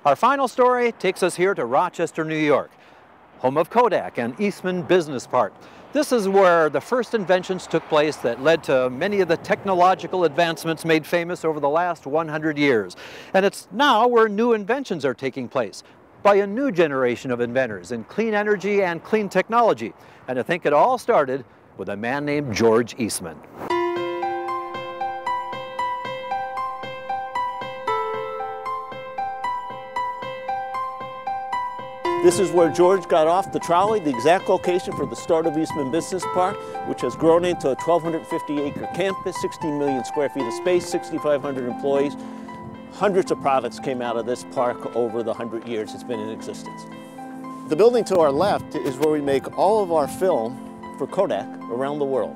Our final story takes us here to Rochester, New York, home of Kodak and Eastman Business Park. This is where the first inventions took place that led to many of the technological advancements made famous over the last 100 years. And it's now where new inventions are taking place by a new generation of inventors in clean energy and clean technology. And I think it all started with a man named George Eastman. This is where George got off the trolley, the exact location for the start of Eastman Business Park, which has grown into a 1,250-acre campus, 16 million square feet of space, 6,500 employees. Hundreds of products came out of this park over the 100 years it's been in existence. The building to our left is where we make all of our film for Kodak around the world.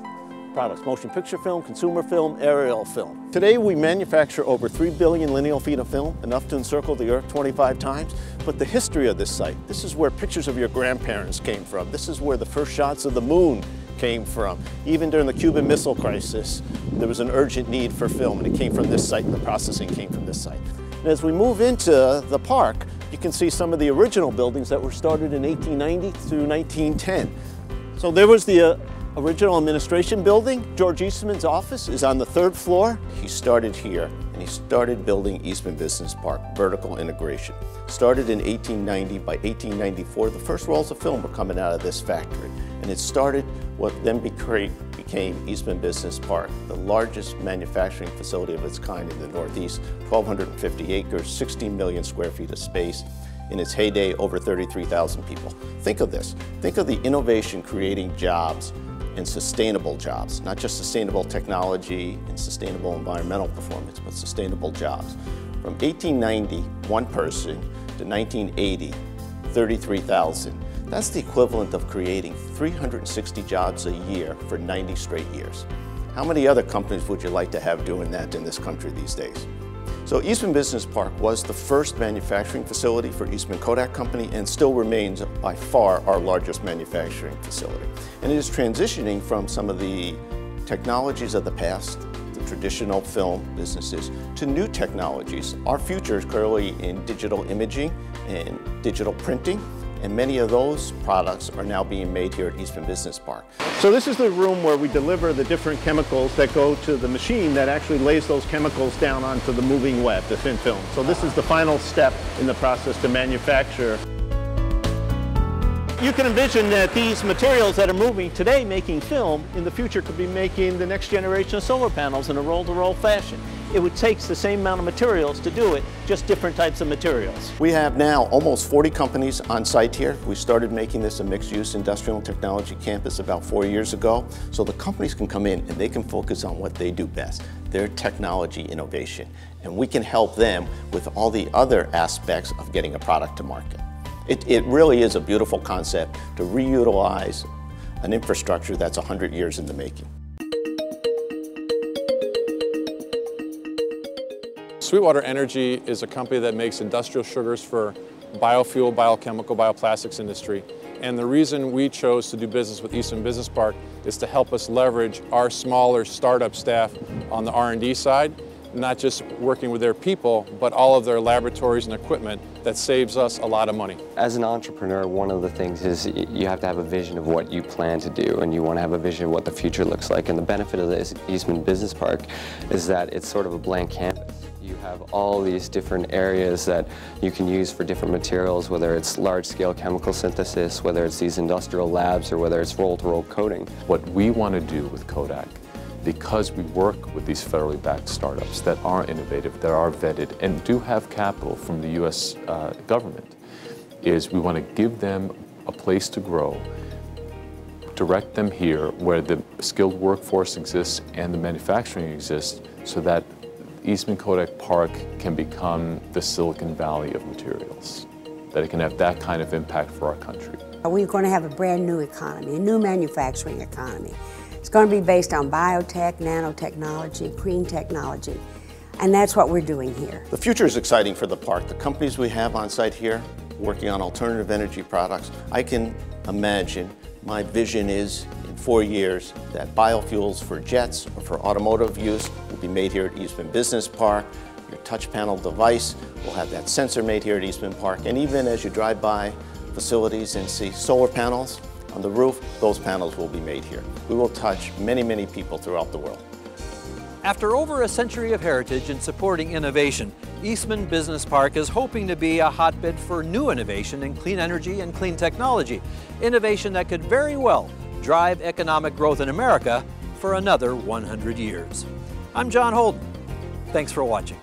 Products, motion picture film, consumer film, aerial film. Today we manufacture over 3 billion lineal feet of film, enough to encircle the Earth 25 times. But the history of this site, this is where pictures of your grandparents came from. This is where the first shots of the moon came from. Even during the Cuban Missile Crisis, there was an urgent need for film, and it came from this site, and the processing came from this site. And as we move into the park, you can see some of the original buildings that were started in 1890 through 1910. So there was the original administration building. George Eastman's office is on the 3rd floor. He started here, and he started building Eastman Business Park, vertical integration. Started in 1890, by 1894, the first rolls of film were coming out of this factory. And it started what then became Eastman Business Park, the largest manufacturing facility of its kind in the Northeast, 1,250 acres, 16 million square feet of space. In its heyday, over 33,000 people. Think of this. Think of the innovation creating jobs and sustainable jobs, not just sustainable technology and sustainable environmental performance, but sustainable jobs. From 1890, 1 person, to 1980, 33,000. That's the equivalent of creating 360 jobs a year for 90 straight years. How many other companies would you like to have doing that in this country these days? So Eastman Business Park was the first manufacturing facility for Eastman Kodak Company and still remains by far our largest manufacturing facility. And it is transitioning from some of the technologies of the past, the traditional film businesses, to new technologies. Our future is clearly in digital imaging and digital printing, and many of those products are now being made here at Eastman Business Park. So this is the room where we deliver the different chemicals that go to the machine that actually lays those chemicals down onto the moving web, the thin film. So this is the final step in the process to manufacture. You can envision that these materials that are moving today making film, in the future could be making the next generation of solar panels in a roll-to-roll fashion. It would take the same amount of materials to do it, just different types of materials. We have now almost 40 companies on site here. We started making this a mixed-use industrial and technology campus about 4 years ago. So the companies can come in and they can focus on what they do best, their technology innovation. And we can help them with all the other aspects of getting a product to market. It really is a beautiful concept to reutilize an infrastructure that's 100 years in the making. Sweetwater Energy is a company that makes industrial sugars for biofuel, biochemical, bioplastics industry. And the reason we chose to do business with Eastman Business Park is to help us leverage our smaller startup staff on the R&D side, not just working with their people, but all of their laboratories and equipment that saves us a lot of money. As an entrepreneur, one of the things is you have to have a vision of what you plan to do, and you want to have a vision of what the future looks like. And the benefit of this Eastman Business Park is that it's sort of a blank canvas. You have all these different areas that you can use for different materials, whether it's large-scale chemical synthesis, whether it's these industrial labs, or whether it's roll-to-roll coating. What we want to do with Kodak, because we work with these federally backed startups that are innovative, that are vetted, and do have capital from the U.S. government, is we want to give them a place to grow, direct them here where the skilled workforce exists and the manufacturing exists, so that Eastman Kodak Park can become the Silicon Valley of materials, that it can have that kind of impact for our country. We're going to have a brand new economy, a new manufacturing economy. It's going to be based on biotech, nanotechnology, green technology, and that's what we're doing here. The future is exciting for the park. The companies we have on site here working on alternative energy products, I can imagine, my vision is in 4 years that biofuels for jets or for automotive use will be made here at Eastman Business Park. your touch panel device. We'll have that sensor made here at Eastman Park. And even as you drive by facilities and see solar panels on the roof, those panels will be made here. We will touch many, many people throughout the world. After over a century of heritage in supporting innovation, Eastman Business Park is hoping to be a hotbed for new innovation in clean energy and clean technology. Innovation that could very well drive economic growth in America for another 100 years. I'm John Holden. Thanks for watching.